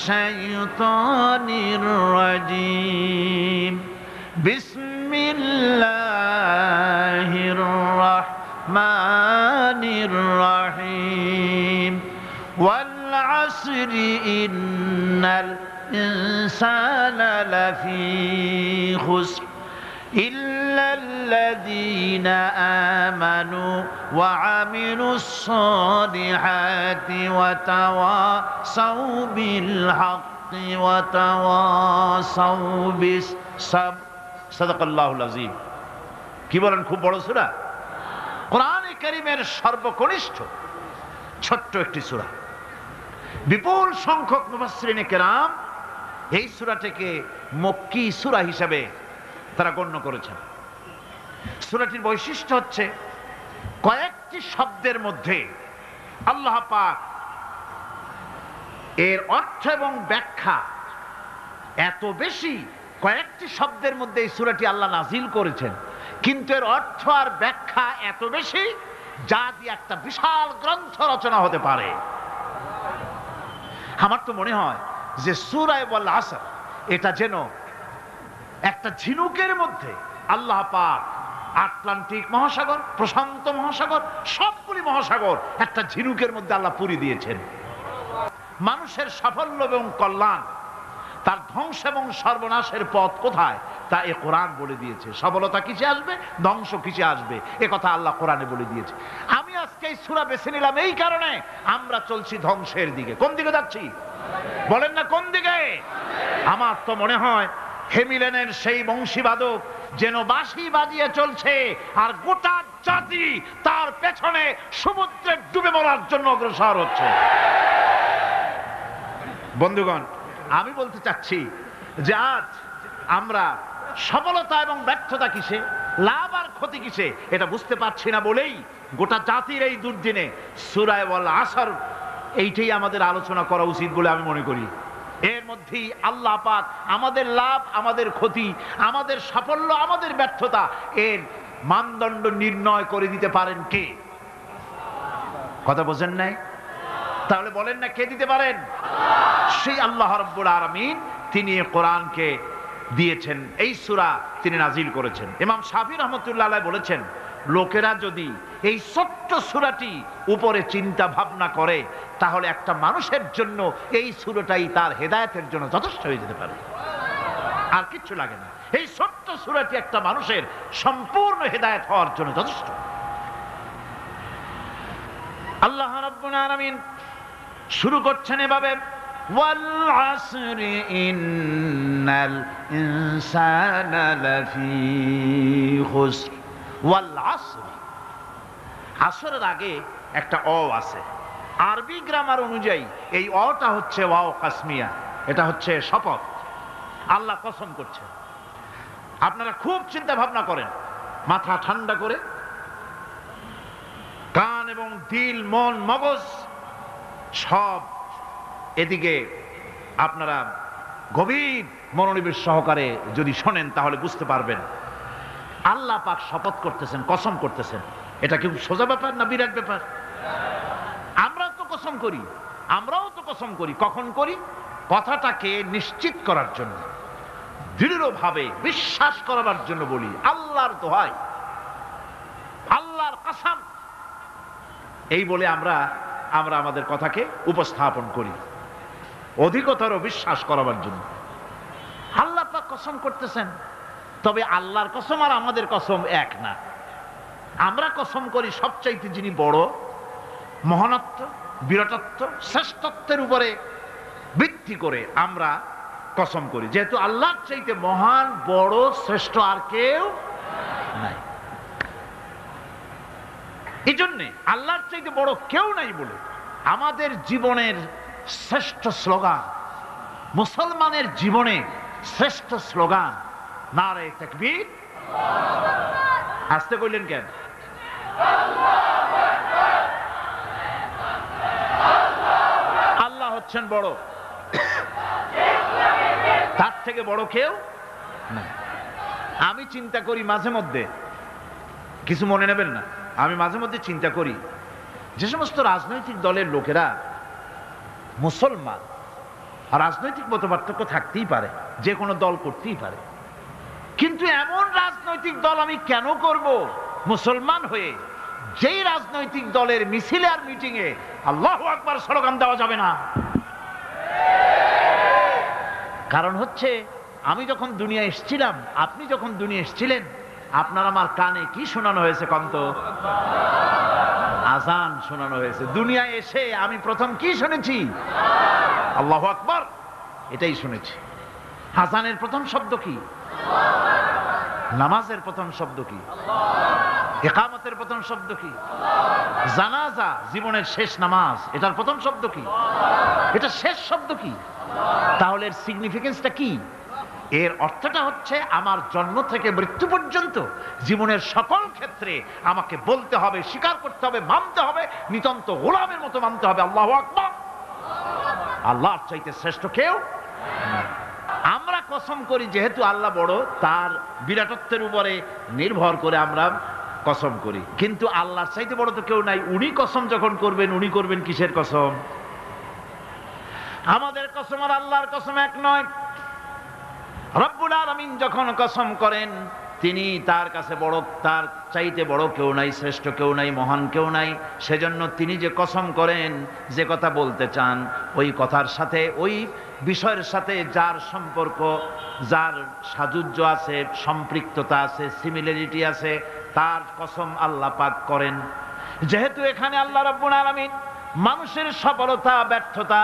শাইতানির রাজিম। বিসমিল্লাহির রাহমানির রাহিম। ওয়াল আসরি ইন্নাল ইনসানা লাফি খুসর إلا الذين آمنوا وعملوا الصالحات وتواصوا بالحق وتواصوا بالصبر صدق الله العظيم। কি বলেন, খুব বড় সূরা, কোরআনে কারীমের সর্বকনিষ্ঠ ছোট্ট একটি সূরা। বিপুল সংখ্যক মুফাসসিরিনে কেরাম এই সূরাটিকে মক্কি সূরা হিসাবে তারা গণ্য করেছেন। সূরাটির বৈশিষ্ট্য হচ্ছে কয়েকটি শব্দের মধ্যে আল্লাহ পাক এর অর্থ এবং ব্যাখ্যা এত বেশি, কয়েকটি শব্দের মধ্যে এই সূরাটি আল্লাহ নাজিল করেছেন, কিন্তু এর অর্থ আর ব্যাখ্যা এত বেশি যা দিয়ে একটা বিশাল গ্রন্থ রচনা হতে পারে। আমার তো মনে হয় যে সূরা ওয়াল আসর এটা যেন একটা ঝিনুকের মধ্যে আল্লাহ পাক আটলান্টিক মহাসাগর, প্রশান্ত মহাসাগর, সবগুলি মহাসাগর একটা ঝিনুকের মধ্যে আল্লাহ পুরি দিয়েছেন। মানুষের সাফল্য এবং কল্যাণ, তার ধ্বংস এবং সর্বনাশের পথ কোথায় তা এ কোরআন বলে দিয়েছে। সফলতা কিসে আসবে, ধ্বংস কিসে আসবে, এ কথা আল্লাহ কোরআনে বলে দিয়েছে। আমি আজকে এই সূরা বেছে নিলাম এই কারণে, আমরা চলছি ধ্বংসের দিকে। কোন দিকে যাচ্ছি বলেন না, কোন দিকে? আমার তো মনে হয় হেমিলেনের সেই বংশীবাদক যেন বাঁশি বাজিয়ে চলছে, আর গোটা জাতি তার পেছনে সমুদ্রে ডুবে মরার জন্য অগ্রসর হচ্ছে। বন্ধুগণ, আমি বলতে চাচ্ছি যে আজ আমরা সফলতা এবং ব্যর্থতা কিসে, লাভ আর ক্ষতি কিসে এটা বুঝতে পারছি না বলেই গোটা জাতির এই দুর্দিনে সূরা ওয়াল আসর এইটাই আমাদের আলোচনা করা উচিত বলে আমি মনে করি। এর মধ্যেই আল্লাহ পাক আমাদের লাভ, আমাদের ক্ষতি, আমাদের সাফল্য, আমাদের ব্যর্থতা এর মানদণ্ড নির্ণয় করে দিতে পারেন কে? কথা বোঝেন নাই? তাহলে বলেন না, কে দিতে পারেন? সেই আল্লাহ রাব্বুল আলামিন, তিনি কোরআনকে দিয়েছেন, এই সূরা তিনি নাজিল করেছেন। ইমাম শাফি রাহমাতুল্লাহ আলাইহি বলেছেন, লোকেরা যদি এই ছোট্ট সূরাটি উপরে চিন্তা ভাবনা করে তাহলে একটা মানুষের জন্য এই সূরাটাই তার হেদায়েতের জন্য যথেষ্ট হয়ে যেতে পারে, আর কিচ্ছু লাগে না। এই ছোট্ট সূরাটি একটা মানুষের সম্পূর্ণ হেদায়েত হওয়ার জন্য যথেষ্ট। আল্লাহ রাব্বুল আলামিন শুরু করছেন এভাবে, ওয়াল আসরি ইন্নাল ইনসানা লাফি খুসর। ওয়াল আসরি, আসরের আগে একটা অ আছে। আরবি গ্রামার অনুযায়ী এই অটা হচ্ছে ওয়াও কাসমিয়া, এটা হচ্ছে শপথ। আল্লাহ কসম করছে। আপনারা খুব চিন্তা ভাবনা করেন, মাথা ঠান্ডা করে, কান এবং দিল, মন, মগজ সব এদিকে আপনারা গভীর মনোনিবেশ সহকারে যদি শোনেন তাহলে বুঝতে পারবেন আল্লাহ পাক শপথ করতেছেন, কসম করতেছেন। এটা কি সোজা ব্যাপার না বিরাট ব্যাপার? আমরাও তো কসম করি। কখন করি? কথাটাকে নিশ্চিত করার জন্য, দৃঢ়ভাবে বিশ্বাস করার জন্য বলি, আল্লাহর দোহাই, আল্লাহর কসম, এই বলে আমরা আমাদের কথাকে উপস্থাপন করি, অধিকতর বিশ্বাস করাবার জন্য। আল্লাহ পাক কসম করতেছেন, তবে আল্লাহর কসম আর আমাদের কসম এক না। আমরা কসম করি সবচাইতে যিনি বড়, মহানত্ব, বিরাটত্ব, শ্রেষ্ঠত্বের উপরে ভিত্তি করে আমরা কসম করি, যেহেতু আল্লাহর চাইতে মহান, বড়, শ্রেষ্ঠ আর কেউ নাই। এই জন্যে আল্লাহর চাইতে বড় কেউ নাই বলে আমাদের জীবনের শ্রেষ্ঠ স্লোগান, মুসলমানের জীবনে শ্রেষ্ঠ স্লোগান নারে তাকবীর। আসতে কইলেন কেন? আল্লাহ হচ্ছেন বড়, তার থেকে বড় কেউ না। আমি চিন্তা করি মাঝে মধ্যে, কিছু মনে নেবেন না, আমি মাঝে মধ্যে চিন্তা করি যে সমস্ত রাজনৈতিক দলের লোকেরা মুসলমান, রাজনৈতিক মতপার্থক্য থাকতেই পারে, যে কোনো দল করতেই পারে, কিন্তু এমন রাজনৈতিক দল আমি কেন করব মুসলমান হয়ে যেই রাজনৈতিক দলের মিছিলে আর মিটিং এ আল্লাহু আকবার স্লোগান দেওয়া যাবে না? কারণ হচ্ছে আমি যখন দুনিয়া এসেছিলাম, আপনি যখন দুনিয়া এসেছিলেন, আপনার আমার কানে কি শোনানো হয়েছে কন্ত? আজান শোনানো হয়েছে। দুনিয়ায় এসে আমি প্রথম কি শুনেছি? আল্লাহু আকবার, এটাই শুনেছি। আজানের প্রথম শব্দ কি? নামাজের প্রথম শব্দ কি? ইকামতের প্রথম শব্দ কি? জানাজা, জীবনের শেষ নামাজ, এটার প্রথম শব্দ কি? এটা শেষ শব্দ কি? তাহলে এর সিগনিফিকেন্সটা কি? এর অর্থটা হচ্ছে আমার জন্ম থেকে মৃত্যু পর্যন্ত জীবনের সকল ক্ষেত্রে আমাকে বলতে হবে, স্বীকার করতে হবে, মানতে হবে, নিতান্ত গোলামের মতো মানতে হবে আল্লাহু আকবার। আল্লাহর চাইতে শ্রেষ্ঠ কেউ। আমরা কসম করি যেহেতু আল্লাহ বড়, তার বিরাটত্বের উপরে নির্ভর করে আমরা কসম করি, কিন্তু আল্লাহর চাইতে বড় তো কেউ নাই। উনি কসম যখন করবেন, উনি করবেন কিসের কসম? আমাদের কসম আর আল্লাহর কসম এক নয়। রব্বুল আলামিন যখন কসম করেন, তিনি তার কাছে বড়, তার চাইতে বড় কেউ নাই, শ্রেষ্ঠ কেউ নাই, মহান কেউ নাই। সেজন্য তিনি যে কসম করেন, যে কথা বলতে চান, ওই কথার সাথে, ওই বিষয়ের সাথে যার সম্পর্ক, যার সাযুজ্য আছে, সম্পৃক্ততা আছে, সিমিলারিটি আছে, তার কসম আল্লাহ পাক করেন। যেহেতু এখানে আল্লাহ রাব্বুল আলামিন মানুষের সফলতা, ব্যর্থতা,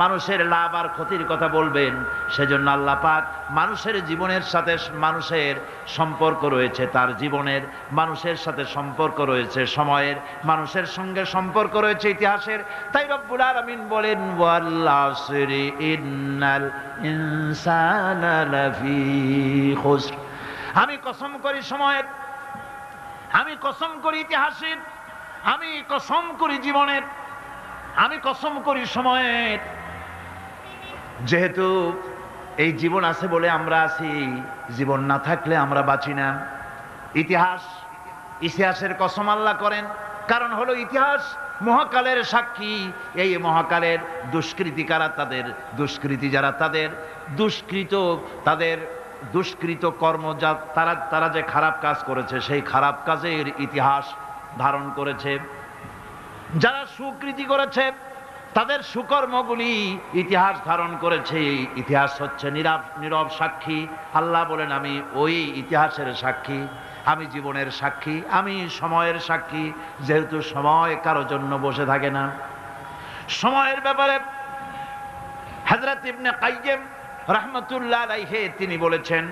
মানুষের লাভ আর ক্ষতির কথা বলবেন, সেজন্য আল্লাহ পাক মানুষের জীবনের সাথে, মানুষের সম্পর্ক রয়েছে তার জীবনের, মানুষের সাথে সম্পর্ক রয়েছে সময়ের, মানুষের সঙ্গে সম্পর্ক রয়েছে ইতিহাসের। তাই রব্বুল আলামিন বলেন, ওয়াল আসরি ইন্নাল ইনসানা লাফি খুসর। আমি কসম করি সময়ের, আমি কসম করি ইতিহাসের, আমি কসম করি জীবনের, আমি কসম করি সময়ের। যেহেতু এই জীবন আছে বলে আমরা আছি, জীবন না থাকলে আমরা বাঁচি না। ইতিহাসের কসম আল্লাহ করেন, কারণ হলো ইতিহাস মহাকালের সাক্ষী। এই মহাকালের দুষ্কৃতিকারা, তাদের দুষ্কৃতি যারা, তাদের দুষ্কৃত, তাদের দুষ্কৃত কর্ম, যা তারা যে খারাপ কাজ করেছে, সেই খারাপ কাজের ইতিহাস ধারণ করেছে। যারা সুকৃতি করেছে, তাদের সুকর্মগুলি ইতিহাস ধারণ করেছে। ইতিহাস হচ্ছে নীরব সাক্ষী। আল্লাহ বলেন, আমি ওই ইতিহাসের সাক্ষী, আমি জীবনের সাক্ষী, আমি সময়ের সাক্ষী। যেহেতু সময় কারো জন্য বসে থাকে না। সময়ের ব্যাপারে হযরত ইবনে কাইয়্যিম রাহমাতুল্লাহ আলাইহি তিনি বলেছেন,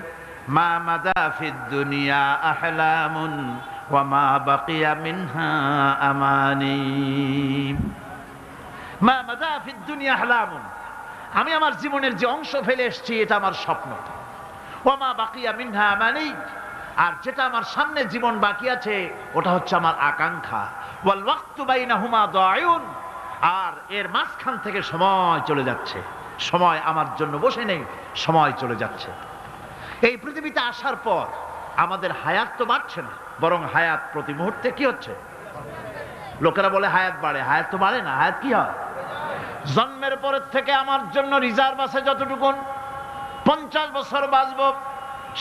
মা মাদা ফিদ দুনিয়া আহলামুন ওয়া মা বাকিয়া মিনহা আমানি। মা মাদা ফিদ দুনিয়া আহলামুন, আমি আমার জীবনের যে অংশ ফেলে এসেছি এটা আমার স্বপ্ন। ওয়া মা বাকিয়া মিনহা আমানি, আর যেটা আমার সামনে জীবন বাকি আছে ওটা হচ্ছে আমার আকাঙ্ক্ষা। ওয়াল ওয়াক্তু বাইনাহুমা দায়ুন, আর এর মাঝখান থেকে সময় চলে যাচ্ছে। সময় আমার জন্য বসে নেই, সময় চলে যাচ্ছে। এই পৃথিবীতে আসার পর আমাদের হায়াত তো বাড়ছে না, বরং হায়াত প্রতি মুহূর্তে কি হচ্ছে? লোকেরা বলে হায়াত বাড়ে, হায়াত তো বাড়ে না। হায়াত কি হয়? জন্মের পরের থেকে আমার জন্য রিজার্ভ আছে যতটুকুন, 50 বছর বাঁচবো,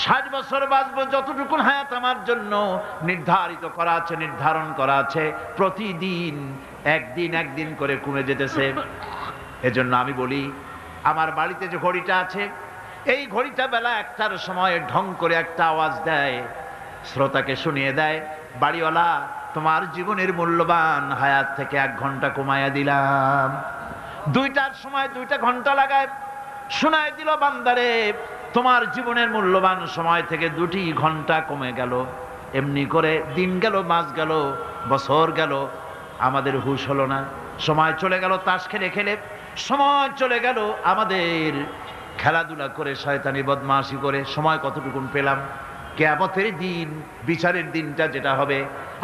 60 বছর বাঁচবো, যতটুকুন হায়াত আমার জন্য নির্ধারিত করা আছে, নির্ধারণ করা আছে, প্রতিদিন একদিন একদিন করে কমে যেতেছে। এজন্য আমি বলি, আমার বাড়িতে যে ঘড়িটা আছে, এই ঘড়িটা বেলা 1টার সময় ঢং করে একটা আওয়াজ দেয়, শ্রোতাকে শুনিয়ে দেয়, বাড়িওয়ালা তোমার জীবনের মূল্যবান হায়াত থেকে 1 ঘন্টা কমায়া দিলাম। 2টার সময় 2টা ঘন্টা লাগায় শোনায় দিল, বান্দারে তোমার জীবনের মূল্যবান সময় থেকে 2টি ঘন্টা কমে গেল। এমনি করে দিন গেল, মাস গেল, বছর গেল, আমাদের হুঁশ হলো না। সময় চলে গেল তাস খেলে খেলে, সময় চলে গেল আমাদের খেলাধুলা করে, শয়তানি বদমাশি করে। সময় কতটুকুন পেলাম? কিয়ামতের দিন, বিচারের দিনটা যেটা হবে,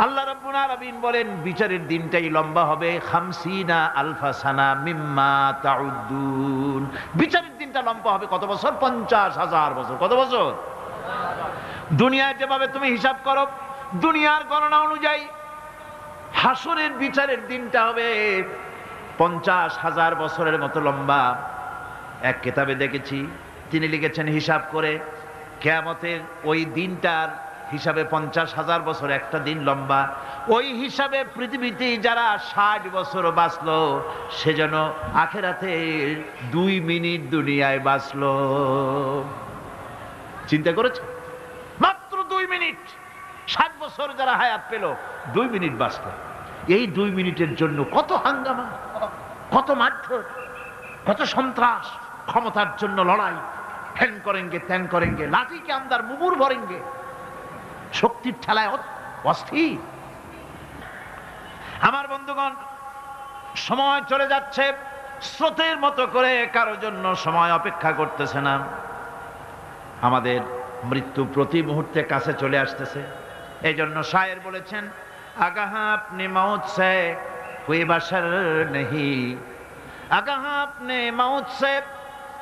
আল্লাহ রাব্বুল আলামিন বলেন বিচারের দিনটাই লম্বা হবে 50 আলফা সানা মিম্মা তাউদ্দুন। বিচারের দিনটা লম্বা হবে কত বছর? 50,000 বছর। কত বছর? দুনিয়ায় যেভাবে তুমি হিসাব করো, দুনিয়ার গণনা অনুযায়ী হাসরের বিচারের দিনটা হবে 50,000 বছরের মতো লম্বা। এক কিতাবে দেখেছি, তিনি লিখেছেন হিসাব করে কিয়ামতের ওই দিনটার হিসাবে 50,000 বছর একটা দিন লম্বা। ওই হিসাবে পৃথিবীতে যারা 60 বছর বাঁচলো সেজন্য আখেরাতে 2 মিনিট দুনিয়ায় বাঁচলো। চিন্তা করেছে? মাত্র 2 মিনিট। 60 বছর যারা হায়াত পেল 2 মিনিট বাঁচলো। এই 2 মিনিটের জন্য কত হাঙ্গামা, কত মারধর, কত সন্ত্রাস, ক্ষমতার জন্য লড়াই, হ্যান করেঙ্গে ত্যান করেঙ্গে, লাঠি কে আন্দার মুগুর ভরেঙ্গে, শক্তির ঠেলায় অস্থির। আমার বন্ধুগণ, সময় চলে যাচ্ছে স্রোতের মতো করে, কারোর জন্য সময় অপেক্ষা করতেছে না। আমাদের মৃত্যু প্রতি মুহূর্তে কাছে চলে আসতেছে। এই জন্য শায়ের বলেছেন, আগাহ আপনি মৌত সে কোই বশর নেহি, আগাহ আপনি মৌত সে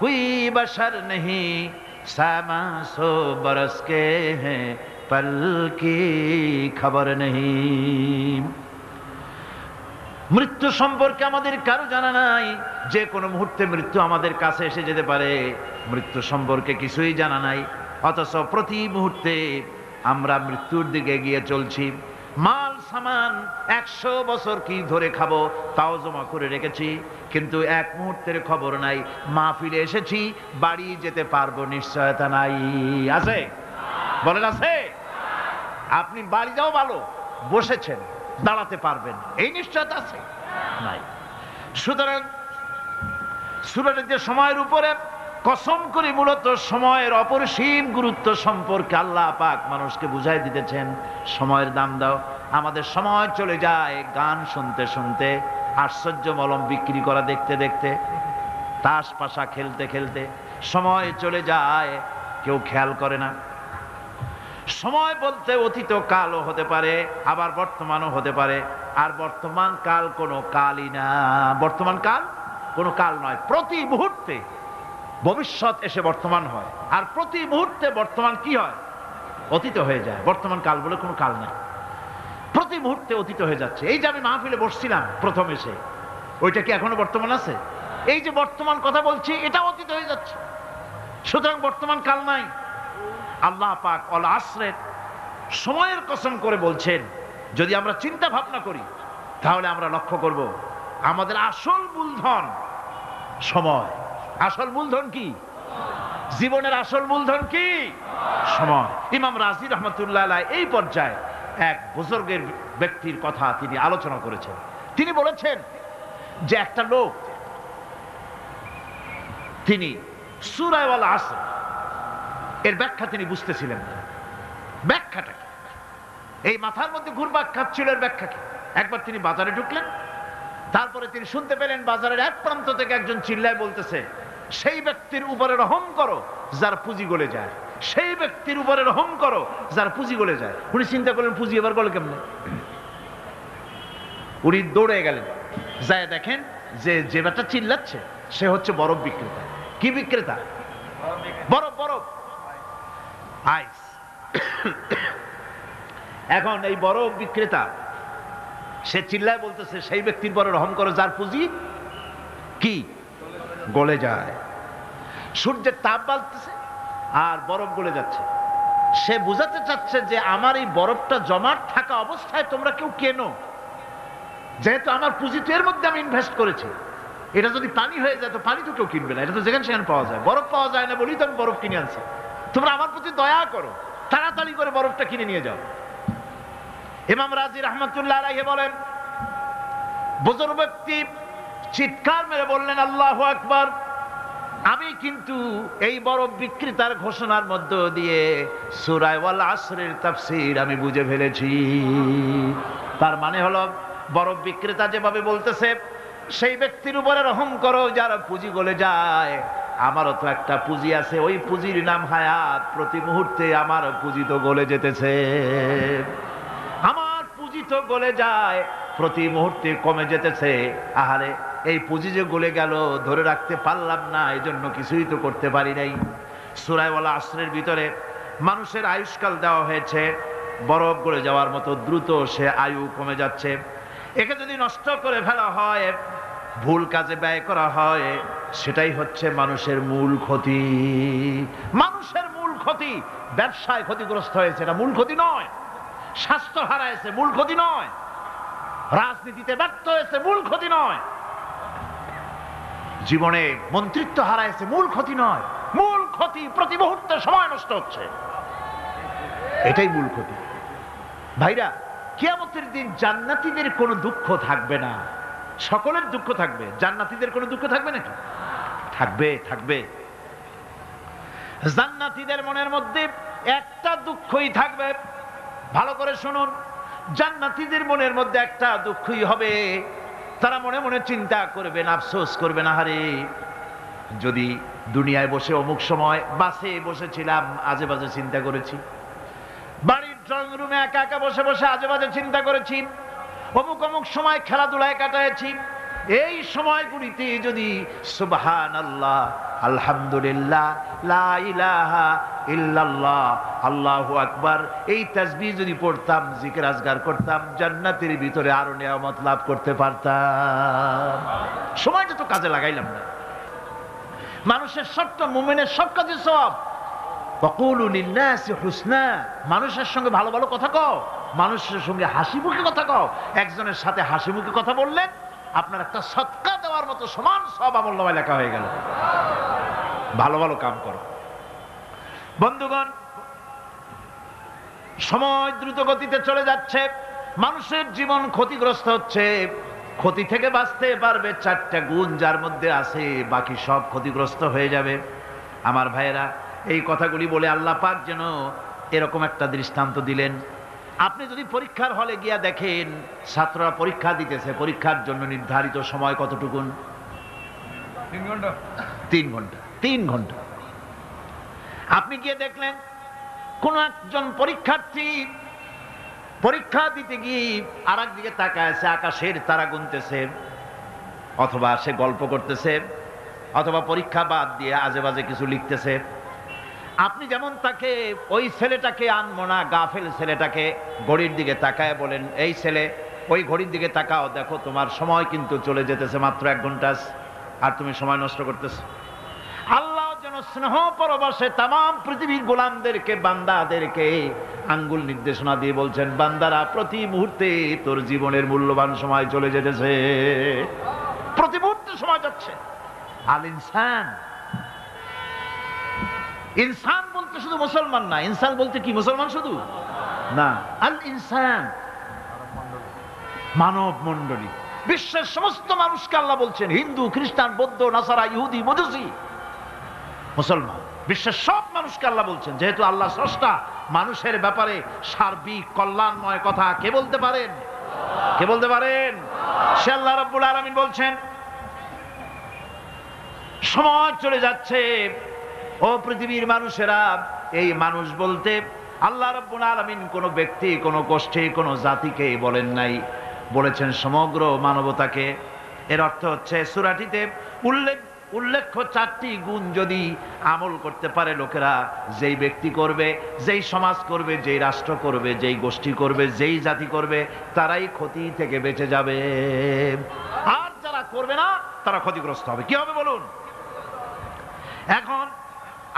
কোই বশর নেহি, সামা সো বরস কে হ্যাঁ পল কি খবর নেহি। মৃত্যু সম্পর্কে আমাদের কারো জানা নাই, যে কোনো মুহূর্তে মৃত্যু আমাদের কাছে এসে যেতে পারে। মৃত্যু সম্পর্কে কিছুই জানা নাই, অথচ প্রতি মুহূর্তে আমরা মৃত্যুর দিকে এগিয়ে চলছি। মাল সামান 100 বছর কি ধরে খাবো তাও জমা করে রেখেছি, কিন্তু এক মুহূর্তের খবর নাই। মাহফিলে এসেছি, বাড়ি যেতে পারবো নিশ্চয়তা নাই। আছে? বলেন আছে? আপনি বাড়ি যাও ভালো, বসেছেন, দাঁড়াতে পারবেন এই নিশ্চয়তা আছে? নাই। সুতরাং সূরার যে সময়ের উপরে কসম করে মূলত সময়ের অপরিসীম গুরুত্ব সম্পর্কে আল্লাহ পাক মানুষকে বুঝাই দিতেছেন। সময়ের দাম দাও। আমাদের সময় চলে যায় গান শুনতে শুনতে, আশ্চর্য মলম বিক্রি করা দেখতে দেখতে, তাস পাশা খেলতে খেলতে সময় চলে যায়, কেউ খেয়াল করে না। সময় বলতে অতীত কালও হতে পারে, আবার বর্তমানও হতে পারে। আর বর্তমান কাল কোনো কালই না। বর্তমান কাল কোনো কাল নয়। প্রতি মুহূর্তে ভবিষ্যৎ এসে বর্তমান হয়, আর প্রতি মুহূর্তে বর্তমান কি হয়? অতীত হয়ে যায়। বর্তমান কাল বলে কোনো কাল নাই, প্রতি মুহূর্তে অতীত হয়ে যাচ্ছে। এই যে আমি মাহফিলে বসছিলাম প্রথম এসে, ওইটা কি এখনো বর্তমান আছে? এই যে বর্তমান কথা বলছি, এটা অতীত হয়ে যাচ্ছে। সুতরাং বর্তমান কাল নাই। আল্লাহ পাক অল আসরের সময়ের কসম করে বলছেন। যদি আমরা চিন্তা ভাবনা করি তাহলে আমরা লক্ষ্য করব আমাদের আসল মূলধন সময়। আসল মূলধন কি? জীবনের আসল মূলধন কি? সময়। ইমাম রাজি রহমতুল্লাহ আলাইহি এই পর্যায়ে এক বুজুর্গের ব্যক্তির কথা তিনি আলোচনা করেছেন। তিনি বলেছেন যে একটা লোক, তিনি সূরা আল আসর এর ব্যাখ্যা তিনি বুঝতেছিলেন না। ব্যাখ্যাটা কি? এই মাথার মধ্যে ঘুরপাক খাচ্ছিল এর ব্যাখ্যা কি? একবার তিনি বাজারে ঢুকলেন, তারপরে তিনি শুনতে পেলেন বাজারের এক প্রান্ত থেকে একজন চিল্লায় বলতেছে, সেই ব্যক্তির উপরে রহম করো যার পুঁজি গলে যায়, সেই ব্যক্তির উপরে রহম করো যার পুঁজি গলে যায়। উনি চিন্তা করলেন পুঁজি এবার গলে কেমনে? উনি দৌড়ে গেলেন, যায় দেখেন যে ব্যাটা চিল্লাচ্ছে সে হচ্ছে বরফ বিক্রেতা। কি বিক্রেতা? বরফ, বরফ, আইস। এখন এই বরফ বিক্রেতা সে চিল্লায় বলতেছে, সেই ব্যক্তির পরে রহম করো যার পুঁজি কি গলে যায়। সূর্যের তাপ বাড়তেছে আর বরফ গলে যাচ্ছে। সে বুঝাতে চাচ্ছে যে আমার এই বরফটা জমাট থাকা অবস্থায় তোমরা কেউ কেনো, যেহেতু আমার পুঁজি তো এর মধ্যে আমি ইনভেস্ট করেছি। এটা যদি পানি হয়ে যায় তো পানি তো কেউ কিনবে না, এটা তো যেখানে সেখানে পাওয়া যায়। বরফ পাওয়া যায় না বলেই তো আমি বরফ কিনে আনছি। তোমরা আমার প্রতি দয়া করো, তাড়াতাড়ি করে বরফটা কিনে নিয়ে যাও। ইমাম রাজি রহমতুল্লাহ আলাইহি বলেন, বুজুর্গ ব্যক্তি চিৎকার মেরে বললেন, আল্লাহু আকবার, আমি কিন্তু এই বরফ বিক্রেতার ঘোষণার মধ্য দিয়ে সূরা আল আসরের তাফসীর আমি বুঝে ফেলেছি। তার মানে হলো বরফ বিক্রেতা যেভাবে বলতেছে সেই ব্যক্তির উপরে রহম করো যার পুঁজি গলে যায়, আমারও তো একটা পুঁজি আছে, ওই পুঁজির নাম হায়াত। প্রতি মুহূর্তে আমার পুঁজি তো গলে যেতেছে, আমার পুঁজি তো গলে যায়, প্রতি মুহূর্তে কমে যেতেছে। আহারে, এই পুঁজি যে গলে গেল ধরে রাখতে পারলাম না, এই জন্য কিছুই তো করতে পারি নাই। সূরা আল আসরের ভিতরে মানুষের আয়ুষ্কাল দেওয়া হয়েছে, বরফ গলে যাওয়ার মতো দ্রুত সে আয়ু কমে যাচ্ছে। একে যদি নষ্ট করে ফেলা হয়, ভুল কাজে ব্যয় করা হয়, সেটাই হচ্ছে মানুষের মূল ক্ষতি। মানুষের মূল ক্ষতি, ব্যবসায় ক্ষতিগ্রস্ত হয়েছে, এটা মূল ক্ষতি নয়। স্বাস্থ্য হারাইছে, মূল ক্ষতি নয়। রাজনীতিতে ব্যর্থ হয়েছে, মূল ক্ষতি নয়। জীবনে মন্ত্রিত্ব হারাইছে, মূল ক্ষতি নয়। মূল ক্ষতি প্রতি মুহূর্তে সময় নষ্ট হচ্ছে, এটাই মূল ক্ষতি। ভাইরা, কিয়ামতের দিন জান্নাতীদের কোনো দুঃখ থাকবে না, সকলের দুঃখ থাকবে। জান্নাতীদের কোনো দুঃখ থাকবে নাকি? থাকবে, থাকবে। জান্নাতীদের মনের মধ্যে একটা দুঃখই থাকবে, ভালো করে শুনুন। জান্নাতীদের মনের মধ্যে একটা দুঃখই হবে, তারা মনে মনে চিন্তা করবেন, আফসোস করবেন, আহারে যদি দুনিয়ায় বসে অমুক সময় বাসে বসেছিলাম, আজে বাজে চিন্তা করেছি, বাড়ির ড্রয়িং রুমে একা একা বসে বসে আজে বাজে চিন্তা করেছি, অমুক অমুক সময় খেলাধুলায় কাটাইছি, এই সময়গুলিতে যদি সুবহানাল্লাহ, আলহামদুলিল্লাহ, লা ইলাহা ইল্লাল্লাহ, আল্লাহু আকবার, এই তাসবিহ যদি পড়তাম, জিকির আজগার করতাম, জান্নাতের ভিতরে আরো নিয়ামত লাভ করতে পারতাম। সময়টা তো কাজে লাগাইলাম না। মানুষের সত্য, মুমিনের সব কাজে সওয়াব। ওয়াকুলু লিন্নাসি হুসনা, মানুষের সঙ্গে ভালো ভালো কথা কও, মানুষের সঙ্গে হাসি মুখে কথা কও। একজনের সাথে হাসি মুখে কথা বললেন, আপনার একটা সদকা দেওয়ার মতো সমান সব আমলনামায় লেখা হয়ে গেল। ভালো ভালো কাম করো। বন্ধুগণ, সময় দ্রুত গতিতে চলে যাচ্ছে, মানুষের জীবন ক্ষতিগ্রস্ত হচ্ছে। ক্ষতি থেকে বাঁচতে পারবে চারটা গুণ, যার মধ্যে আছে, বাকি সব ক্ষতিগ্রস্ত হয়ে যাবে। আমার ভাইয়েরা, এই কথাগুলি বলে আল্লাহ পাক যেন এরকম একটা দৃষ্টান্ত দিলেন। আপনি যদি পরীক্ষার হলে গিয়া দেখেন, ছাত্ররা পরীক্ষা দিতেছে, পরীক্ষার জন্য নির্ধারিত সময় কতটুকুন? 3 ঘন্টা। 3 ঘন্টা। 3 ঘন্টা। আপনি গিয়ে দেখলেন কোন একজন পরীক্ষার্থী পরীক্ষা দিতে গিয়ে আর একদিকে তাকায় আছে, আকাশের তারা গুনতেছে, অথবা সে গল্প করতেছে, অথবা পরীক্ষা বাদ দিয়ে আজে বাজে কিছু লিখতেছে। আপনি যেমন তাকে, ওই ছেলেটাকে আনবো না, গাফেল ছেলেটাকে ঘড়ির দিকে তাকায় বলেন, এই ছেলে ওই ঘড়ির দিকে তাকাও, দেখো তোমার সময় কিন্তু চলে যেতেছে, মাত্র 1 ঘন্টা আর তুমি সময় নষ্ট করতেছো। আল্লাহ যেন স্নেহ পরবশে তামাম পৃথিবীর গোলামদেরকে, বান্দাদেরকে আঙ্গুল নির্দেশনা দিয়ে বলছেন, বান্দারা প্রতি মুহূর্তে তোর জীবনের মূল্যবান সময় চলে যেতেছে, প্রতি মুহূর্তে সময় যাচ্ছে। আল ইনসান, ইনসান বলতে শুধু মুসলমান না, ইনসান বলতে কি মুসলমান শুধু না, আল ইনসান মানব মণ্ডলী, বিশ্বের সমস্ত মানুষকে আল্লাহ বলছেন, হিন্দু, খ্রিস্টান, বৌদ্ধ, নাসারা, ইহুদি, মজুসি, মুসলমান, বিশ্বের সব মানুষকে আল্লাহ বলছেন। যেহেতু আল্লাহ স্রষ্টা, মানুষের ব্যাপারে সার্বিক কল্যাণময় কথা কে বলতে পারেন? কে বলতে পারেন? সে আল্লাহ রাব্বুল আলামিন বলছেন, সময় চলে যাচ্ছে, ও পৃথিবীর মানুষেরা। এই মানুষ বলতে আল্লাহ রাব্বুল আলামিন কোন ব্যক্তি, কোন গোষ্ঠী, কোন জাতিকে বলেন নাই, বলেছেন সমগ্র মানবতাকে। এর অর্থ হচ্ছে সূরাটিতে উল্লেখ্য 4টি গুণ যদি আমল করতে পারে লোকেরা, যেই ব্যক্তি করবে, যেই সমাজ করবে, যেই রাষ্ট্র করবে, যেই গোষ্ঠী করবে, যেই জাতি করবে, তারাই ক্ষতি থেকে বেঁচে যাবে। আর যারা করবে না, তারা ক্ষতিগ্রস্ত হবে। কি হবে বলুন? এখন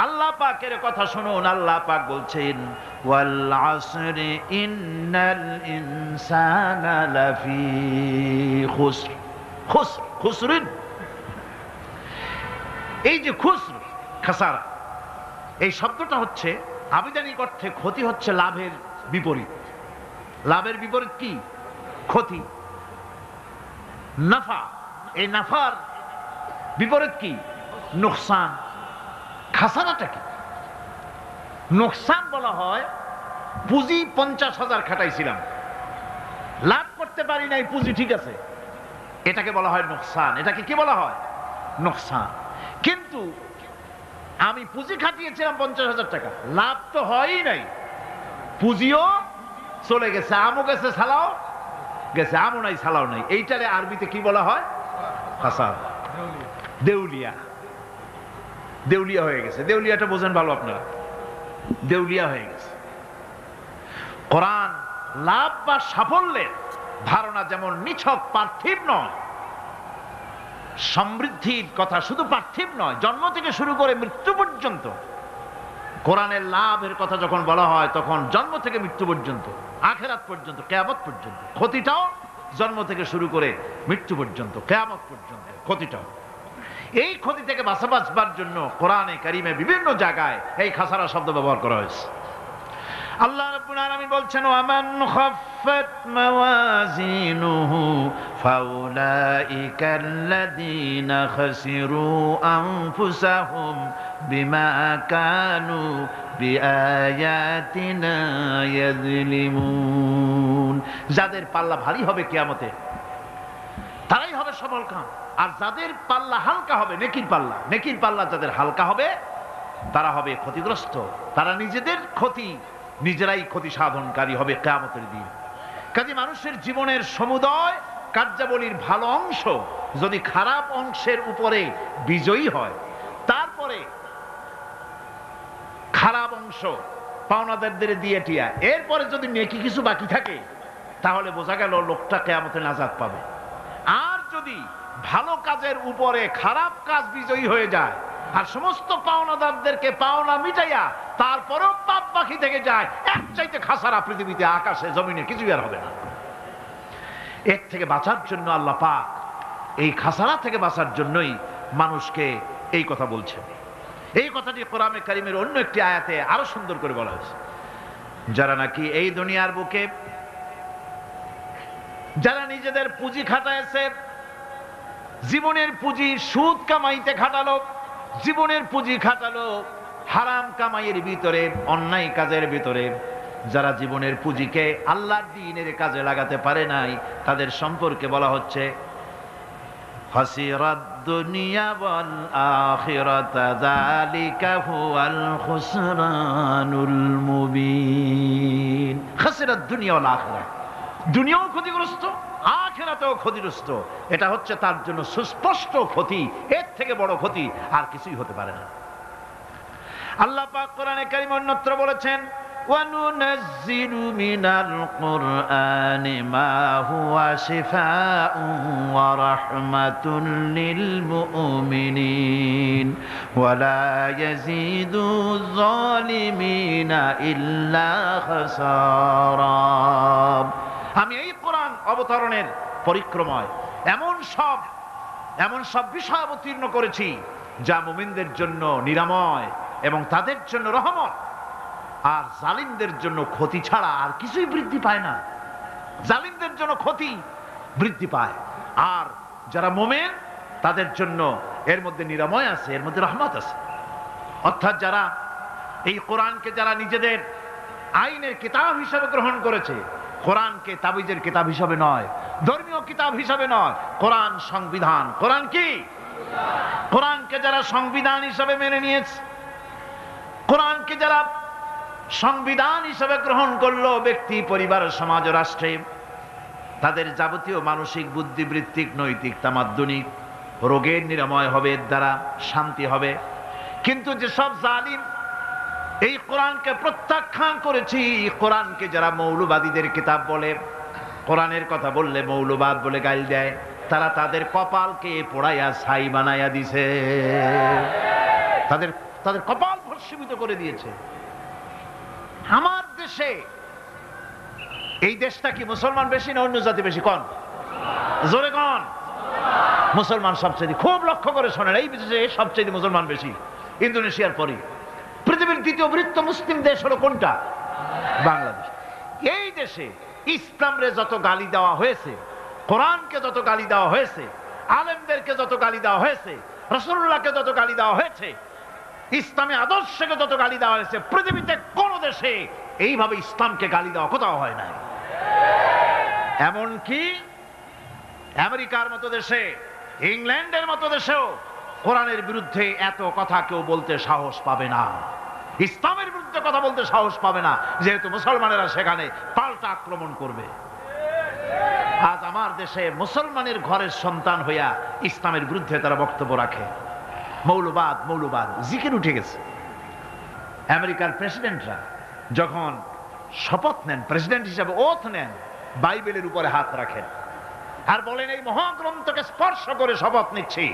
আল্লাহ পাকের কথা শুনুন। আল্লাহ পাক বলছেন, ওয়াল আসরি ইন্নাল ইনসানা লাফি খুসর। খুসর, খুসরিন, এই যে খুসর, খাসারা, এই শব্দটা হচ্ছে আবিধানিক অর্থে ক্ষতি হচ্ছে লাভের বিপরীত। লাভের বিপরীত কি? ক্ষতি। নাফা, এই নাফার বিপরীত কি? নোকসান। খাসারাটা কি? নোকসান বলা হয় পুঁজি 50,000 খাটাইছিলাম, লাভ করতে পারি নাই, পুঁজি ঠিক আছে, এটাকে বলা হয় নোকসান। এটাকে কি বলা হয়? নোকসান। কিন্তু আমি পুঁজি খাটিয়েছিলাম 50,000 টাকা, লাভ তো হয়ই নাই, পুঁজিও চলে গেছে, আমও গেছে, সালাও গেছে, আমও নাই, সালাও নাই। এইটারে আরবিতে কি বলা হয়? খাসারা, দেউলিয়া। দেউলিয়া হয়ে গেছে। দেউলিয়াটা বোঝেন ভালো আপনারা, দেউলিয়া হয়ে গেছে। কোরআন লাভ বা সাফল্যের ধারণা যেমন নিছক পার্থিব নয়, সমৃদ্ধির কথা শুধু পার্থিব নয়, জন্ম থেকে শুরু করে মৃত্যু পর্যন্ত। কোরআনের লাভের কথা যখন বলা হয় তখন জন্ম থেকে মৃত্যু পর্যন্ত, আখিরাত পর্যন্ত, কিয়ামত পর্যন্ত। ক্ষতিটাও জন্ম থেকে শুরু করে মৃত্যু পর্যন্ত, কিয়ামত পর্যন্ত ক্ষতিটাও। এই ক্ষতি থেকে বাঁচবার জন্য কোরআনে কারিমে বিভিন্ন জায়গায় এই খাসারা শব্দ ব্যবহার করা হয়েছে। আল্লাহ রাব্বুল আলামিন বলছেন, ওয়ামান খাফফাত মাওয়াজিনুহু ফাউলাইকাল্লাযীনা খাসিরু আনফুসাহুম বিমা কানু বিআয়াতিনা ইয়াযলিমুন। যাদের পাল্লা ভারী হবে কিয়ামতে তারাই হবে সফলকাম, আর যাদের পাল্লা হালকা হবে, নেকির পাল্লা যাদের হালকা হবে তারা হবে ক্ষতিগ্রস্ত, তারা নিজেদের ক্ষতি নিজেরাই ক্ষতি সাধনকারী হবে কিয়ামতের দিন। কাজে মানুষের জীবনের সমুদয় কার্যাবলীর ভালো অংশ যদি খারাপ অংশের উপরে বিজয়ী হয়, তারপরে খারাপ অংশ পাওনাদারদের দিয়ে টিয়া, এরপরে যদি নেকি কিছু বাকি থাকে তাহলে বোঝা গেল লোকটা কিয়ামতে নাজাত পাবে। আর যদি ভালো কাজের উপরে খারাপ কাজ বিজয়ী হয়ে যায় আর সমস্ত পাওনাদারদেরকে পাওনা মিটাইয়া তারপরেও পাপ বাকি থেকে যায়, এক চাইতে খাসারা পৃথিবীতে আকাশে জমিনে কিছুই আর হবে না। এর থেকে বাঁচার জন্য আল্লাহ পাক, এই খাসারা থেকে বাঁচার জন্যই মানুষকে এই কথা বলছেন। এই কথাটি কোরআনে কারিমের অন্য একটি আয়াতে আরো সুন্দর করে বলা হয়েছে, যারা নাকি এই দুনিয়ার বুকে যারা নিজেদের পুঁজি খাটাইছে, জীবনের পুঁজি সুদ কামাইতে খাটালো, জীবনের পুঁজি খাটালো হারাম কামাইয়ের ভিতরে, অন্যায় কাজের ভিতরে, যারা জীবনের পুঁজিকে আল্লাহর দ্বীনের কাজে লাগাতে পারে নাই, তাদের সম্পর্কে বলা হচ্ছে খাসিরাদ দুনিয়া ওয়াল আখিরাতা যালিকা হুয়াল খুসরানুল মুবিন। খাসিরাদ দুনিয়া ওয়াল আখিরাত, দুনিয়াও ক্ষতিগ্রস্ত, আখিরাতেও ক্ষতিগ্রস্ত। এটা হচ্ছে তার জন্য সুস্পষ্ট ক্ষতি, এর থেকে বড় ক্ষতি আর কিছুই হতে পারে না। আল্লাহ পাক কোরআনে কারীম অন্যত্র বলেছেন, ওয়ানুনাজ্জিলু মিনাল কুরআনি মা হুয়া শিফাউন ওয়া রাহমাতুন লিল মুমিনিন ওয়া লা ইয়াজিদু যালিমিনা ইল্লা খাসারা। আমি এই কোরআন অবতরণের পরিক্রমায় এমন সব বিষয় অবতীর্ণ করেছি যা মুমিনদের জন্য নিরাময় এবং তাদের জন্য রহমত, আর জালিমদের জন্য ক্ষতি ছাড়া আর কিছুই বৃদ্ধি পায় না। জালিমদের জন্য ক্ষতি বৃদ্ধি পায়, আর যারা মুমিন তাদের জন্য এর মধ্যে নিরাময় আছে, এর মধ্যে রহমত আছে। অর্থাৎ যারা এই কোরআনকে যারা নিজেদের আইনের কিতাব হিসেবে গ্রহণ করেছে, কোরআনকে তাবিজের কিতাব হিসাবে নয়, ধর্মীয় কিতাব হিসাবে নয়, কোরআন সংবিধান। কোরআন কি? কোরআনকে যারা সংবিধান হিসাবে মেনে নিয়েছে, কোরআনকে যারা সংবিধান হিসাবে গ্রহণ করলো ব্যক্তি, পরিবার, সমাজ, রাষ্ট্রে, তাদের যাবতীয় মানসিক, বুদ্ধিবৃত্তিক, নৈতিক, তামাদ্দুনিক রোগের নিরাময় হবে, এর দ্বারা শান্তি হবে। কিন্তু যেসব জালিম এই কোরআনকে প্রত্যাখ্যান করেছি, কোরআনকে যারা মৌলবাদীদের কিতাব বলে, কোরআনের কথা বললে মৌলবাদ বলে গাইল দেয়, তারা তাদের কপালকে পোড়াইয়া ছাই বানাইয়া দিছে, তাদের কপাল ভস্মীভূত করে দিয়েছে। আমার দেশে, এই দেশটা কি মুসলমান বেশি না অন্য জাতি বেশি? কোন? জোরে কোন? মুসলমান সবচেয়ে। খুব লক্ষ্য করে শোনেন, এই দেশে সবচেয়ে মুসলমান বেশি, ইন্দোনেশিয়ার পরে। পৃথিবীর দ্বিতীয় বৃহত্তম মুসলিম দেশ হলো কোনটা? বাংলাদেশ। এই দেশে ইসলামরে যত গালি দেওয়া হয়েছে, কোরআনকে যত গালি দেওয়া হয়েছে, আলেমদেরকে যত গালি দেওয়া হয়েছে, রাসূলুল্লাহকে যত গালি দেওয়া হয়েছে, ইসলামী আদর্শকে যত গালি দেওয়া হয়েছে, পৃথিবীতে কোন দেশে এইভাবে ইসলামকে গালি দেওয়া কোথাও হয় নাই। এমনকি আমেরিকার মতো দেশে, ইংল্যান্ডের মতো দেশেও কোরআনের বিরুদ্ধে এত কথা কেউ বলতে সাহস পাবে না, ইসলামের বিরুদ্ধে কথা বলতে সাহস পাবে না, যেহেতু মুসলমানেরা সেখানে পাল্টা আক্রমণ করবে। আজ আমার দেশে মুসলমানের ঘরের সন্তান হইয়া ইসলামের বিরুদ্ধে তারা বক্তব্য রাখে। মৌলবাদ জিকির উঠে গেছে। আমেরিকার প্রেসিডেন্টরা যখন শপথ নেন, প্রেসিডেন্ট হিসাবে ওথ নেন, বাইবেলের উপরে হাত রাখেন। আর বলেন এই মহাগ্রন্থকে স্পর্শ করে শপথ নিচ্ছি,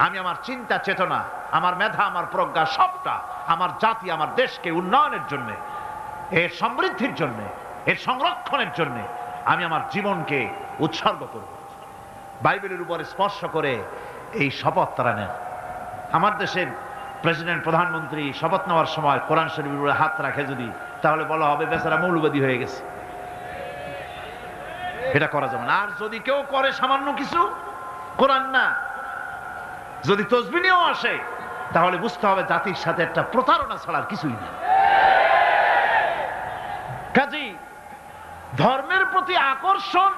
আমি আমার চিন্তা চেতনা, আমার মেধা, আমার প্রজ্ঞা সবটা আমার জাতি, আমার দেশকে উন্নয়নের জন্য, এর সমৃদ্ধির জন্য, এর সংরক্ষণের জন্য আমি আমার জীবনকে উৎসর্গ করব। বাইবেলের উপরে স্পর্শ করে এই শপথ তারা নেন। আমার দেশের প্রেসিডেন্ট, প্রধানমন্ত্রী শপথ নেওয়ার সময় কোরআন শরীফের উপরে হাত রাখে যদি, তাহলে বলা হবে বেচারা মৌলবাদী হয়ে গেছে। এটা করা যাবে না। আর যদি কেউ করে সামান্য কিছু, কোরআন না, যদি তসবিহ নিয়েও আসে, তাহলে বুঝতে হবে জাতির সাথে একটা প্রতারণা ছাড়া আর কিছুই না। কাজেই ধর্মের প্রতি আকর্ষণ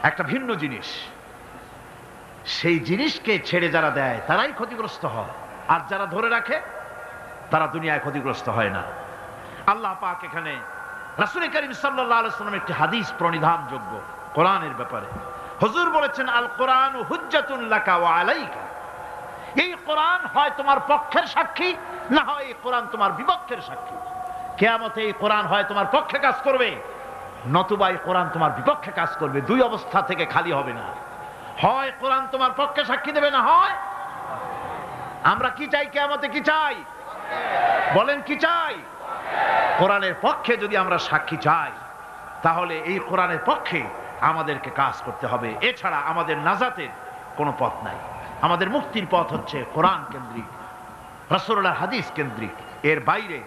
একটা ভিন্ন জিনিস। সেই জিনিসকে ছেড়ে যারা দেয় তারাই ক্ষতিগ্রস্ত হয়, আর যারা ধরে রাখে তারা দুনিয়ায় ক্ষতিগ্রস্ত হয় না। আল্লাহ পাক এখানে রাসূল করিম সাল্লাল্লাহু আলাইহি ওয়াসাল্লাম একটি হাদিস প্রণিধানযোগ্য কোরআনের ব্যাপারে। হুজুর বলেছেন, আল কোরআন হুজ্জাতুন লাকা ওয়া আলাইকা। এই কোরআন হয় তোমার পক্ষের সাক্ষী, না হয় এই কোরআন তোমার বিপক্ষের সাক্ষী। কিয়ামতে এই কোরআন হয় তোমার পক্ষে কাজ করবে, নতুবা এই কোরআন তোমার বিপক্ষে কাজ করবে। দুই অবস্থা থেকে খালি হবে না। হয় কোরআন তোমার পক্ষে সাক্ষী দেবে, না হয় আমরা কি চাই? কিয়ামতে কি চাই? বলেন কি চাই? কোরআনের পক্ষে যদি আমরা সাক্ষী চাই, তাহলে এই কোরআনের পক্ষে আমাদেরকে কাজ করতে হবে। এছাড়া আমাদের নাজাতের কোনো পথ নাই। আমাদের মুক্তির পথ হচ্ছে কোরআন কেন্দ্রিক, রাসূলুল্লাহর হাদিস কেন্দ্রিক। এর বাইরে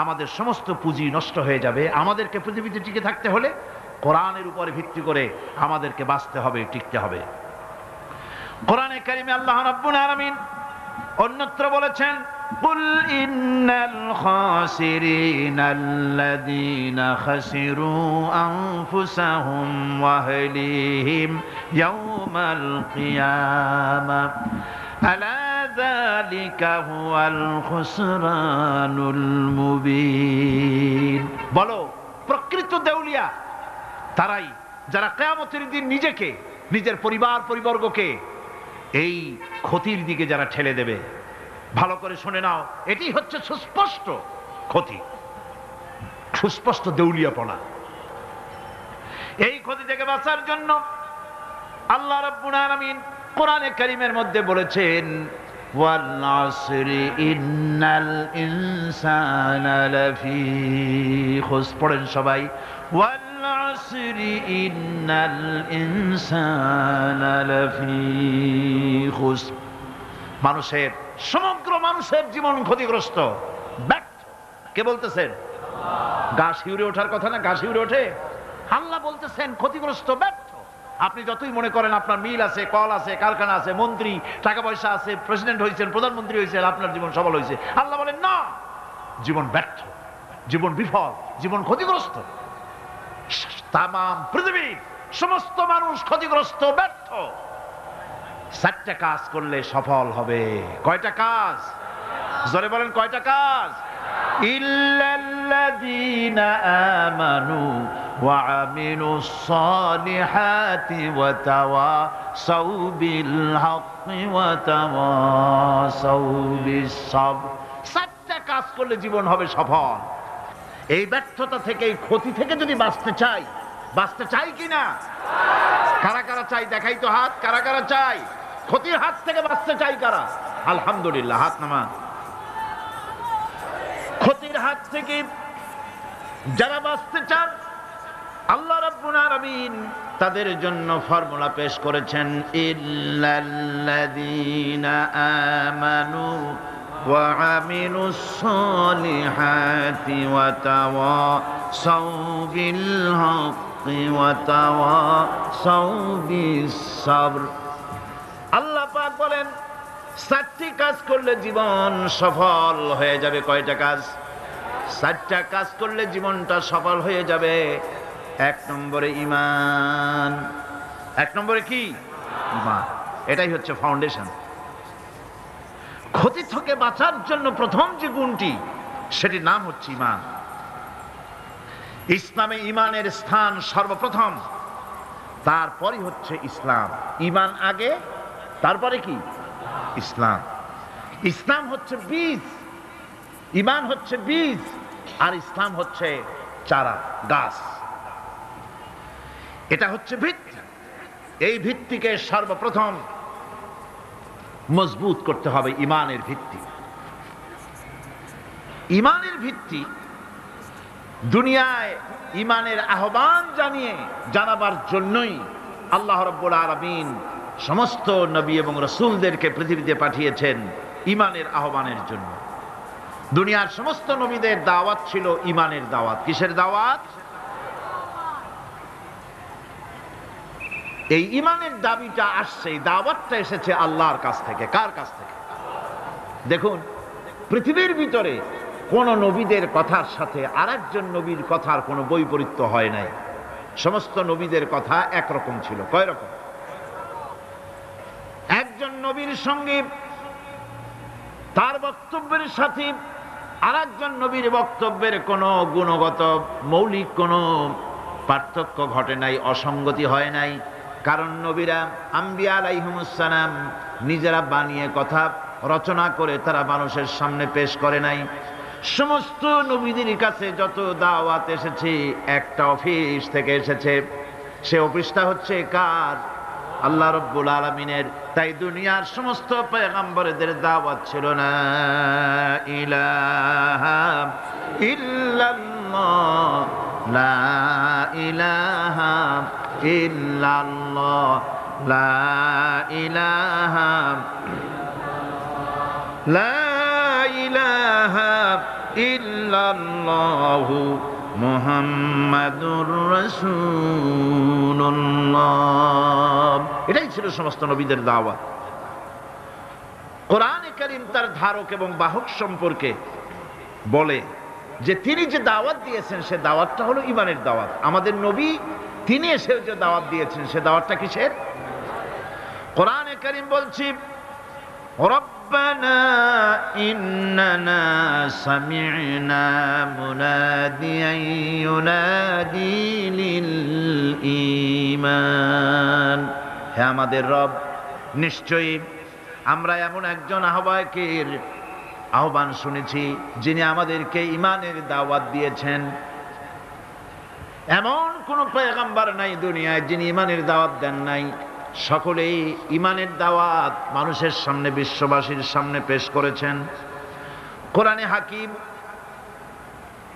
আমাদের সমস্ত পুঁজি নষ্ট হয়ে যাবে। আমাদেরকে পৃথিবীতে টিকে থাকতে হলে কোরআনের উপরে ভিত্তি করে আমাদেরকে বাঁচতে হবে, টিকতে হবে। কোরআনে কারিমে আল্লাহ রাব্বুল আলামিন অন্যত্র বলেছেন, কুল ইন্নাল খাসিরিনাল্লাযীনা খাসিরু আনফুসাহুম ওয়া আহলিহিম ইয়াওমাল কিয়ামাহ আলা যালিকা হুয়াল খুসরানুল মুবিন। বলো, প্রকৃত দেউলিয়া তারাই যারা কিয়ামতের দিন নিজেকে, নিজের পরিবার পরিবর্গকে এই ক্ষতির দিকে যারা ঠেলে দেবে। ভালো করে শুনে নাও, এটি হচ্ছে সুস্পষ্ট ক্ষতি, সুস্পষ্ট দেউলিয়াপনা। এই ক্ষতি থেকে বাঁচার জন্য আল্লাহ রাব্বুল আলামিন কোরআনে কারীমের মধ্যে বলেছেন, ওয়াল আসরি ইন্নাল ইনসানা লাফি খুসর। পড়েন সবাই, ওয়াল আসরি ইন্নাল ইনসানা লাফি খুসর। মানুষের, সমগ্র মানুষের জীবন ক্ষতিগ্রস্ত, ব্যর্থ। কে বলতেছেন? গা শিউরে ওঠার কথা না? গা শিউরে ওঠে। আল্লাহ বলতেছেন ক্ষতিগ্রস্ত, ব্যর্থ। আপনি যতই মনে করেন আপনার মিল আছে, কল আছে, কারখানা আছে, মন্ত্রী, টাকা পয়সা আছে, প্রেসিডেন্ট হয়েছেন, প্রধানমন্ত্রী হয়েছেন, আপনার জীবন সফল হয়েছে, আল্লাহ বলেন না, জীবন ব্যর্থ, জীবন বিফল, জীবন ক্ষতিগ্রস্ত। তাম পৃথিবীর সমস্ত মানুষ ক্ষতিগ্রস্ত, ব্যর্থ। 4টা কাজ করলে সফল হবে। কয়টা কাজ? জোরে বলেন, কয়টা কাজ? ইল্লাল্লাযীনা আমানু ওয়া আমিলুস সালিহাতি ওয়া তাওয়াসাউ বিল হাক্কি ওয়া তাওয়াসাউ বিস সাবর। 4টা কাজ করলে জীবন হবে সফল। এই ব্যর্থতা থেকে, এই ক্ষতি থেকে যদি বাঁচতে চাই কিনা? কারা কারা চাই? দেখাই তো হাত। কারা কারা চাই? ক্ষতির হাত থেকে বাঁচতে চাই কারা? আলহামদুলিল্লাহ, হাত নামান। ক্ষতির হাত থেকে যারা বাঁচতে চান, আল্লাহ রাব্বুল আলামিন তাদের জন্য ফর্মুলা পেশ করেছেন, ইল্লাল্লাযীনা আমানু ওয়া আমিলুস সালিহাতি ওয়া তাওয়াসাউ বিল হাক্কি ওয়া তাওয়াসাউ বিস সাবর। আল্লাহ পাক বলেন 4টি কাজ করলে জীবন সফল হয়ে যাবে। কয়টা কাজ? 4টা কাজ করলে জীবনটা সফল হয়ে যাবে। 1 নম্বরে ঈমান। 1 নম্বরে কি? ঈমান। এটাই হচ্ছে ফাউন্ডেশন। ক্ষতি থেকে বাঁচার জন্য প্রথম যে গুণটি, সেটির নাম হচ্ছে ঈমান। ইসলামে ঈমানের স্থান সর্বপ্রথম, তারপরই হচ্ছে ইসলাম। ঈমান আগে, তারপরে কি? ইসলাম। ইসলাম হচ্ছে বীজ, ঈমান হচ্ছে বীজ, আর ইসলাম হচ্ছে চারা, গাছ। এটা হচ্ছে ভিত্তি। এই ভিত্তিকে সর্বপ্রথম মজবুত করতে হবে, ঈমানের ভিত্তি। ঈমানের ভিত্তি দুনিয়ায় ঈমানের আহ্বান জানাবার জন্যই আল্লাহ রাব্বুল আলামিন সমস্ত নবী এবং রাসূলদেরকে পৃথিবীতে পাঠিয়েছেন ঈমানের আহ্বানের জন্য। দুনিয়ার সমস্ত নবীদের দাওয়াত ছিল ঈমানের দাওয়াত। কিসের দাওয়াত? এই ঈমানের দাবিটা আসছে, এই দাওয়াতটা এসেছে আল্লাহর কাছ থেকে। কার কাছ থেকে? দেখুন, পৃথিবীর ভিতরে কোন নবীদের কথার সাথে আরেকজন নবীর কথার কোনো বৈপরীত্য হয় নাই। সমস্ত নবীদের কথা একরকম ছিল। কয় রকম? একজন নবীর সঙ্গে তার বক্তব্যের সাথে আরেকজন নবীর বক্তব্যের কোনো গুণগত মৌলিক কোনো পার্থক্য ঘটে নাই, অসঙ্গতি হয় নাই। কারণ নবীরা, আম্বিয়া আলাইহিমুস সালাম, নিজেরা বানিয়ে কথা রচনা করে তারা মানুষের সামনে পেশ করে নাই। সমস্ত নবীদের কাছে যত দাওয়াত এসেছে একটা অফিস থেকে এসেছে। সে অফিসটা হচ্ছে কার? আল্লাহ রাব্বুল আলামিনের। তাই দুনিয়ার সমস্ত পয়গম্বরদের দাওয়াত ছিল না ইলাহা ইল্লাল্লাহ, লা ইলাহা ইল্লাল্লাহ, লা ইলাহা, লা ইলাহা ইল্লাল্লাহু মুহাম্মাদুর রাসূলুল্লাহ। এটাই ছিল সমস্ত নবীদের দাওয়াত। কোরআনে কারীম তার ধারক এবং বাহক সম্পর্কে বলে যে তিনি যে দাওয়াত দিয়েছেন সে দাওয়াতটা হলো ঈমানের দাওয়াত। আমাদের নবী তিনি এসে যে দাওয়াত দিয়েছেন সে দাওয়াতটা কিসের? কোরআনে কারীম বলছি, রব্বানা ইন্নানা সামি'না মুনাদিয়ান ইউনাদি লিল ঈমান। হে আমাদের রব, নিশ্চয়ই আমরা এমন একজন আহ্বায়কের আহ্বান শুনেছি যিনি আমাদেরকে ঈমানের দাওয়াত দিয়েছেন। এমন কোন পয়গম্বর নাই দুনিয়ায় যিনি ঈমানের দাওয়াত দেন নাই। সকলেই ঈমানের দাওয়াত মানুষের সামনে, বিশ্ববাসীর সামনে পেশ করেছেন। কোরআনে হাকিম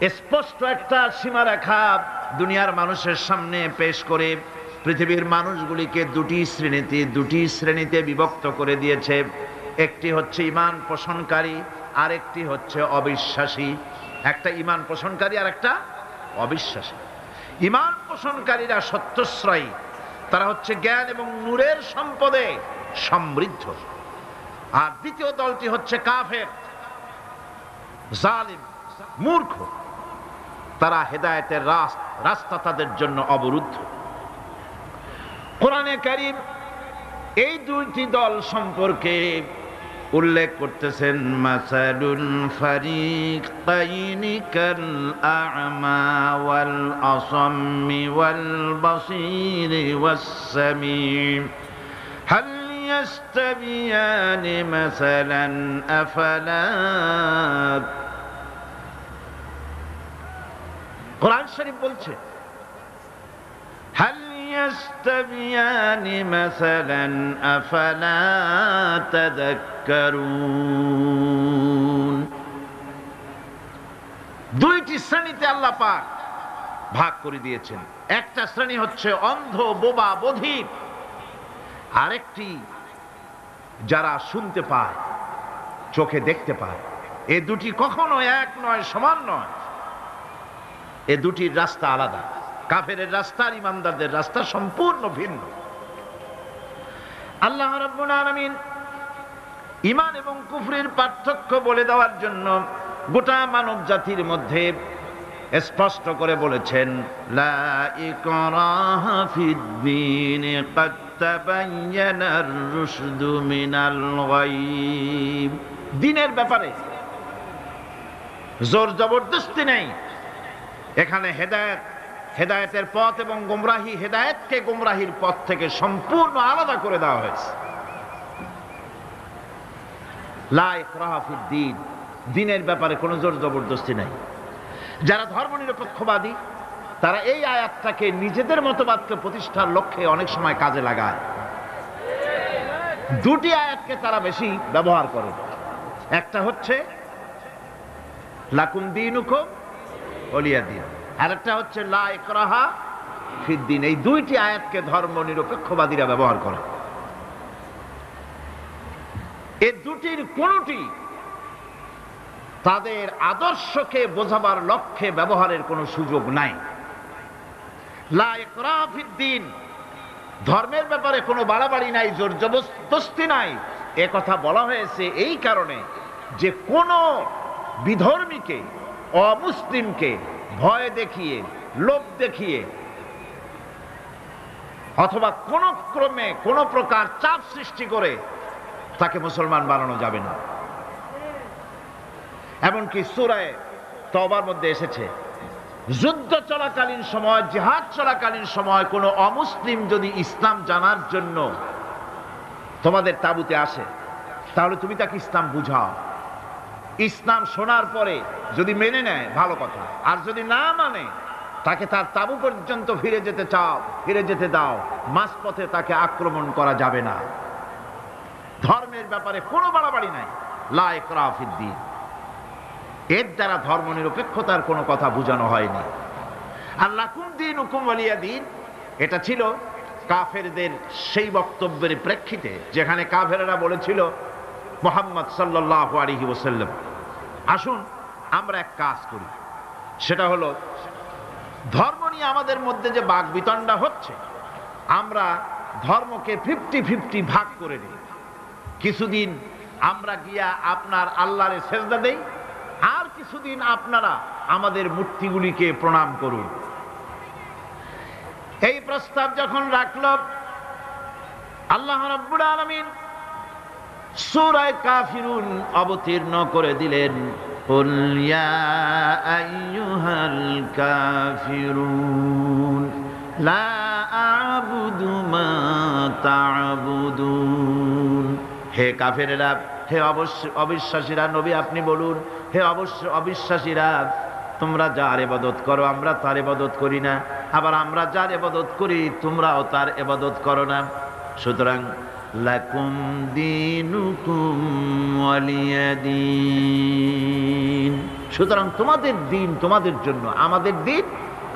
স্পষ্ট একটা সীমারেখা দুনিয়ার মানুষের সামনে পেশ করে পৃথিবীর মানুষগুলিকে দুটি শ্রেণীতে বিভক্ত করে দিয়েছে। একটি হচ্ছে ঈমান পোষণকারী, আরেকটি হচ্ছে অবিশ্বাসী। একটা ঈমান পোষণকারী আর একটা অবিশ্বাসী। ঈমান পোষণকারীরা সত্যশ্রয়ী, তারা হচ্ছে জ্ঞান এবং নূরের সম্পদে সমৃদ্ধ। আর দ্বিতীয় দলটি হচ্ছে কাফের, জালিম, মূর্খ। তারা হেদায়েতের রাস্তা তাদের জন্য অবরুদ্ধ। কোরআনে কারীম এই দুইটি দল সম্পর্কে উল্লেখ করতেছেন, মাসালুল ফারিকাইনি কাল আ'মা ওয়াল আসাম্মি ওয়াল বাসীরি ওয়াস সামিম হাল ইয়াস্তাবিয়ানি মাসালান আফালা। কোরআন শরীফ বলছে, হাল ইয়াস্তাবিয়ানি মাসালান আফালা তাযাক্কারুন। দুইটি শ্রেণীতে আল্লাহ পাক ভাগ করে দিয়েছেন। একটা শ্রেণী হচ্ছে অন্ধ, বোবা, বধির। আরেকটি যারা শুনতে পায়, চোখে দেখতে পায়। এ দুটি কখনো এক নয়, সমান নয়। এ দুটির রাস্তা আলাদা। কাফেরের রাস্তা আর ইমানদারদের রাস্তা সম্পূর্ণ ভিন্ন। আল্লাহ রাব্বুল আলামিন ঈমান এবং কুফরের পার্থক্য বলে দেওয়ার জন্য গোটা মানব জাতির মধ্যে স্পষ্ট করে বলেছেন, লা ইকরাহা ফিদ-দীন ক্বাদ তাবায়্যানার রুশদু মিনাল গায়্। দ্বীনের ব্যাপারে জোর জবরদস্তি নেই। এখানে হেদায়েতের পথ এবং গোমরাহি, হেদায়েতকে গোমরাহির পথ থেকে সম্পূর্ণ আলাদা করে দেওয়া হয়েছে। লা ইকরাহা ফিদ-দীন, দ্বীনের ব্যাপারে কোনো জোর জবরদস্তি নাই। যারা ধর্মনিরপেক্ষবাদী তারা এই আয়াতটাকে নিজেদের মতবাদকে প্রতিষ্ঠার লক্ষ্যে অনেক সময় কাজে লাগায়। দুটি আয়াতকে তারা বেশি ব্যবহার করে। একটা হচ্ছে লাকুম দীনুকুম ওলিয়া দিন, আর একটা হচ্ছে লা ইকরাহা ফিদ্দিন। এই দুইটি আয়াতকে ধর্ম নিরপেক্ষবাদীরা ব্যবহার করে। এই দুটির কোনটি তাদের আদর্শকে বোঝাবার লক্ষ্যে ব্যবহারের কোনো সুযোগ নাই। লা ইকরাহা ফিদ্দিন, ধর্মের ব্যাপারে কোনো বাড়াবাড়ি নাই, জোর জবরদস্তি নাই। এ কথা বলা হয়েছে এই কারণে যে কোন বিধর্মীকে, অমুসলিমকে ভয় দেখিয়ে, লোভ দেখিয়ে অথবা কোন ক্রমে কোন প্রকার চাপ সৃষ্টি করে তাকে মুসলমান বানানো যাবে না। এমনকি সূরা তওবার মধ্যে এসেছে, যুদ্ধ চলাকালীন সময়, জিহাদ চলাকালীন সময় কোন অমুসলিম যদি ইসলাম জানার জন্য তোমাদের তাঁবুতে আসে, তাহলে তুমি তাকে ইসলাম বুঝাও। ইসলাম শোনার পরে যদি মেনে নেয় ভালো কথা, আর যদি না মানে তাকে তার তাঁবু পর্যন্ত ফিরে যেতে চাও, ফিরে যেতে দাও। মাঝপথে তাকে আক্রমণ করা যাবে না। ধর্মের ব্যাপারে কোনো বাড়াবাড়ি নাই। লা ইকরাহা ফিদ্দিন, এর দ্বারা ধর্ম নিরপেক্ষতার কোনো কথা বোঝানো হয়নি। আর লাকুম দীনুকুম ওয়ালিয়া দিন, এটা ছিল কাফেরদের সেই বক্তব্যের প্রেক্ষিতে যেখানে কাফেররা বলেছিল মুহাম্মদ সাল্লাল্লাহু আলাইহি ওয়াসাল্লাম, আসুন আমরা এক কাজ করি, সেটা হলো ধর্ম নিয়ে আমাদের মধ্যে যে বাকবিতণ্ডা হচ্ছে, আমরা ধর্মকে 50-50 ভাগ করে নিই। কিছুদিন আমরা গিয়া আপনার আল্লাহরে সেজদা দেই, আর কিছুদিন আপনারা আমাদের মূর্তিগুলিকে প্রণাম করুন। এই প্রস্তাব যখন রাখল, আল্লাহ রাব্বুল আলামিন সূরা কাফিরুন অবতীর্ণ করে দিলেন, কুল ইয়া আইয়ুহাল কাফিরুন লা আ'বুদু মা তা'বুদুন। হে কাফেরেরা, হে অবিশ্বাসীরা, নবী আপনি বলুন, হে অবিশ্বাসীরা, তোমরা যার ইবাদত করো আমরা তার ইবাদত করি না, আবার আমরা যার ইবাদত করি তোমরাও তার ইবাদত করো না। সুতরাং লাকুম দীনুকুম ওয়ালিয়া দীন, সুতরাং তোমাদের দিন তোমাদের জন্য, আমাদের দিন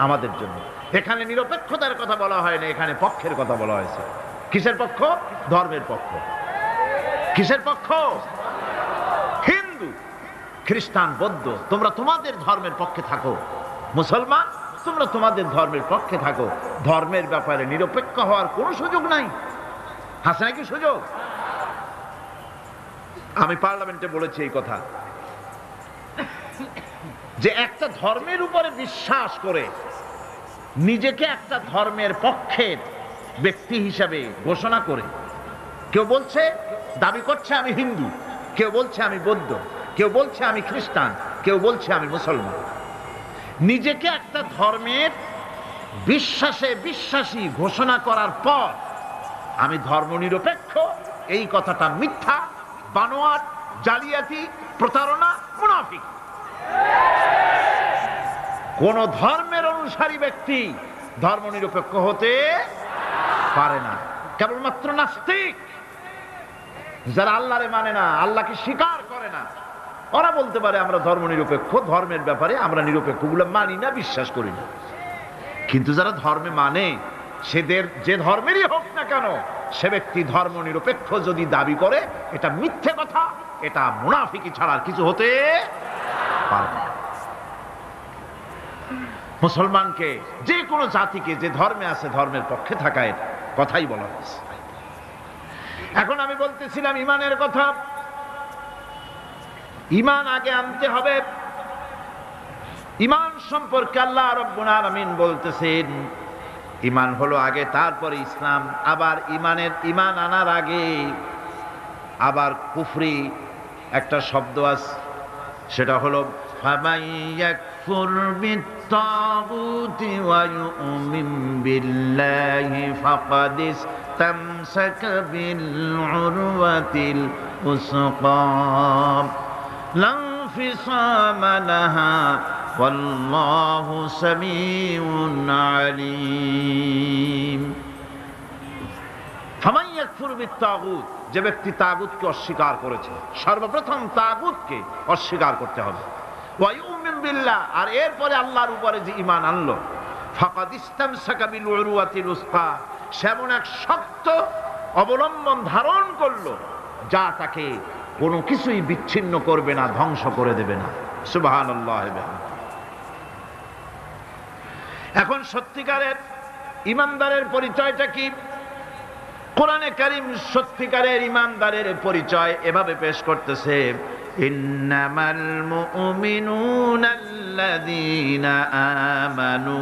আমাদের জন্য। এখানে নিরপেক্ষতার কথা বলা হয় না, এখানে পক্ষের কথা বলা হয়েছে। কিসের পক্ষ? ধর্মের পক্ষ। কিসের পক্ষ? হিন্দু, খ্রিস্টান, বৌদ্ধ, তোমরা তোমাদের ধর্মের পক্ষে থাকো। মুসলমান, তোমরা তোমাদের ধর্মের পক্ষে থাকো। ধর্মের ব্যাপারে নিরপেক্ষ হওয়ার কোনো সুযোগ নাই। আছে নাকি সুযোগ? আমি পার্লামেন্টে বলেছি এই কথা, যে একটা ধর্মের উপরে বিশ্বাস করে নিজেকে একটা ধর্মের পক্ষের ব্যক্তি হিসাবে ঘোষণা করে কেউ বলছে, দাবি করছে আমি হিন্দু, কেউ বলছে আমি বৌদ্ধ, কেউ বলছে আমি খ্রিস্টান, কেউ বলছে আমি মুসলমান। নিজেকে একটা ধর্মের বিশ্বাসে বিশ্বাসী ঘোষণা করার পর আমি ধর্ম নিরপেক্ষ, এই কথাটা মিথ্যা, বানোয়াট, জালিয়াতি, প্রতারণা, মুনাফিক। কোন ধর্মের অনুসারী ব্যক্তি ধর্ম নিরপেক্ষ হতে পারে না। কেবলমাত্র নাস্তিক, যারা আল্লাহরে মানে না, আল্লাহকে স্বীকার করে না, ওরা বলতে পারে আমরা ধর্ম নিরপেক্ষ, ধর্মের ব্যাপারে আমরা নিরপেক্ষ, গুলো মানি না, বিশ্বাস করি না। কিন্তু যারা ধর্মে মানে, সেদের যে ধর্মেরই হোক না কেন, সে ব্যক্তি ধর্ম নিরপেক্ষ যদি দাবি করে, এটা মিথ্যে কথা, এটা মুনাফিকি ছাড়া আর কিছু হতে পারে না। মুসলমানকে, যে কোনো জাতিকে যে ধর্মে আছে ধর্মের পক্ষে থাকার কথাই বলা হয়েছে। এখন আমি বলতেছিলাম ইমানের কথা। ইমান আগে আনতে হবে। ইমান সম্পর্কে আল্লাহ রাব্বুল আলামিন বলতেছেন, ইমান হলো আগে, তারপরে ইসলাম। আবার ইমান আনার আগে আবার কুফরি একটা শব্দ আছে, সেটা হলো ফামান ইয়াকফুর বিত্তাগুতি ওয়া ইউমিন বিল্লাহি ফাকাদ ইসতামসাকা বিল উরওয়াতিল উসকা লা ইনফিসামা লাহা والله سميع عليم ফামান ইয়াকফুর বিত্তাগুত, যে ব্যক্তি তাগুতকে অস্বীকার করেছে, সর্বপ্রথম তাগুতকে অস্বীকার করতে হবে। ওয়া ইউমিন বিল্লাহ, আর এরপরে আল্লাহর উপরে যে ঈমান আনলো, ফাকাদ ইসতামসাকা বিল উরওয়াতিল উসকা, সেমন এক শক্ত অবলম্বন ধারণ করলো যা তাকে কোনো কিছুই বিচ্ছিন্ন করবে না, ধ্বংস করে দেবে না। সুবহানাল্লাহ। এখন সত্যিকারের ঈমানদারের পরিচয়টা কি? কোরআনে কারীম সত্যিকারের ঈমানদারের পরিচয় এভাবে পেশ করতেছে, ইন্নামাল মুমিনুনা আল্লাযীনা আমানু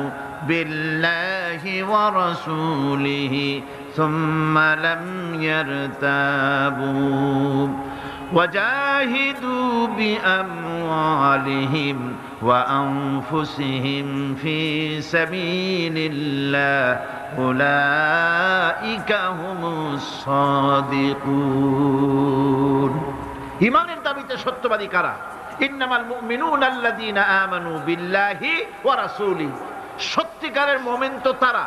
বিল্লাহি ওয়া রাসূলিহি সুম্মা লাম ইয়ারতাবু وجاهدوا بأموالهم وأنفسهم في سبيل الله أولئك هم الصادقون। ঈমানের দাবিতে সত্যবাদী কারা? ইন্নামাল মুমিনুনা আল্লাযীনা আমানু বিল্লাহি ওয়া রাসূলিহি, সত্যিকারের মুমিন তো তারা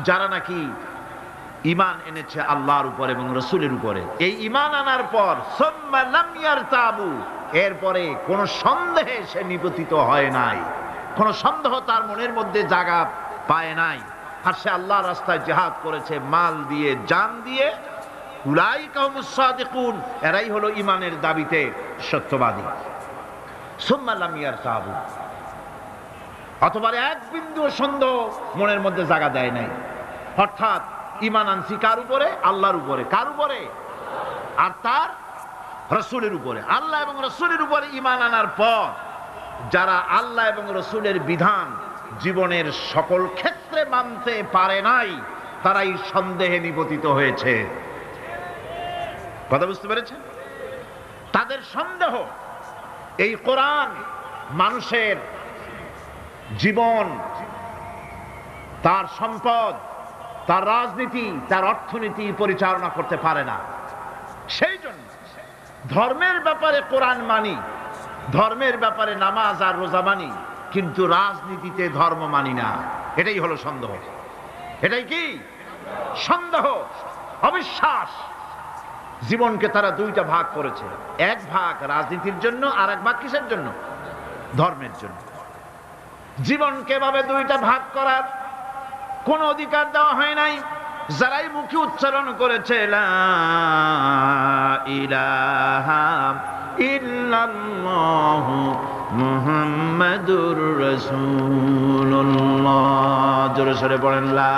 যারা নাকি ঈমান এনেছে আল্লাহর উপর এবং রাসূলের উপরে। এই ঈমান আনার পর সুম্মা লাম ইয়ারতাবু, এরপরে কোনো সন্দেহে সে নিপতিত হয় নাই, কোনো সন্দেহ তার মনের মধ্যে জায়গা পায় নাই, আর সে আল্লাহর রাস্তায় জিহাদ করেছে মাল দিয়ে, জান দিয়ে। উলাইকা হুমুস সাদিকুন, এরাই হলো ঈমানের দাবিতে সত্যবাদী। সুম্মা লাম ইয়ারতাবু, অথবা এক বিন্দু সন্দেহ মনের মধ্যে জায়গা দেয় নাই, অর্থাৎ ঈমান আনছি কার উপরে? আল্লাহর উপরে। কার উপরে? আর তার রাসূলের উপরে। আল্লাহ এবং রাসূলের উপরে ঈমান আনার পর যারা আল্লাহ এবং রাসূলের বিধান জীবনের সকল ক্ষেত্রে মানতে পারে নাই, তারাই সন্দেহে নিপতিত হয়েছে। কথা বুঝতে পেরেছেন? তাদের সন্দেহ এই কোরআন মানুষের জীবন, তার সম্পদ, তার রাজনীতি, তার অর্থনীতি পরিচালনা করতে পারে না। সেই জন্য ধর্মের ব্যাপারে কোরআন মানি, ধর্মের ব্যাপারে নামাজ আর রোজা মানি, কিন্তু রাজনীতিতে ধর্ম মানি না। এটাই হলো সন্দেহ। এটাই কি? সন্দেহ, অবিশ্বাস। জীবনকে তারা দুইটা ভাগ করেছে, এক ভাগ রাজনীতির জন্য, আর এক ভাগ কিসের জন্য? ধর্মের জন্য। জীবনকে ভাবে দুইটা ভাগ করার কোন অধিকার দেওয়া হয় নাই। যারাই মুখে উচ্চারণ করেছে লা ইলাহা ইল্লাল্লাহু মুহাম্মাদুর রাসূলুল্লাহ, জোরে সরে পড়েন লা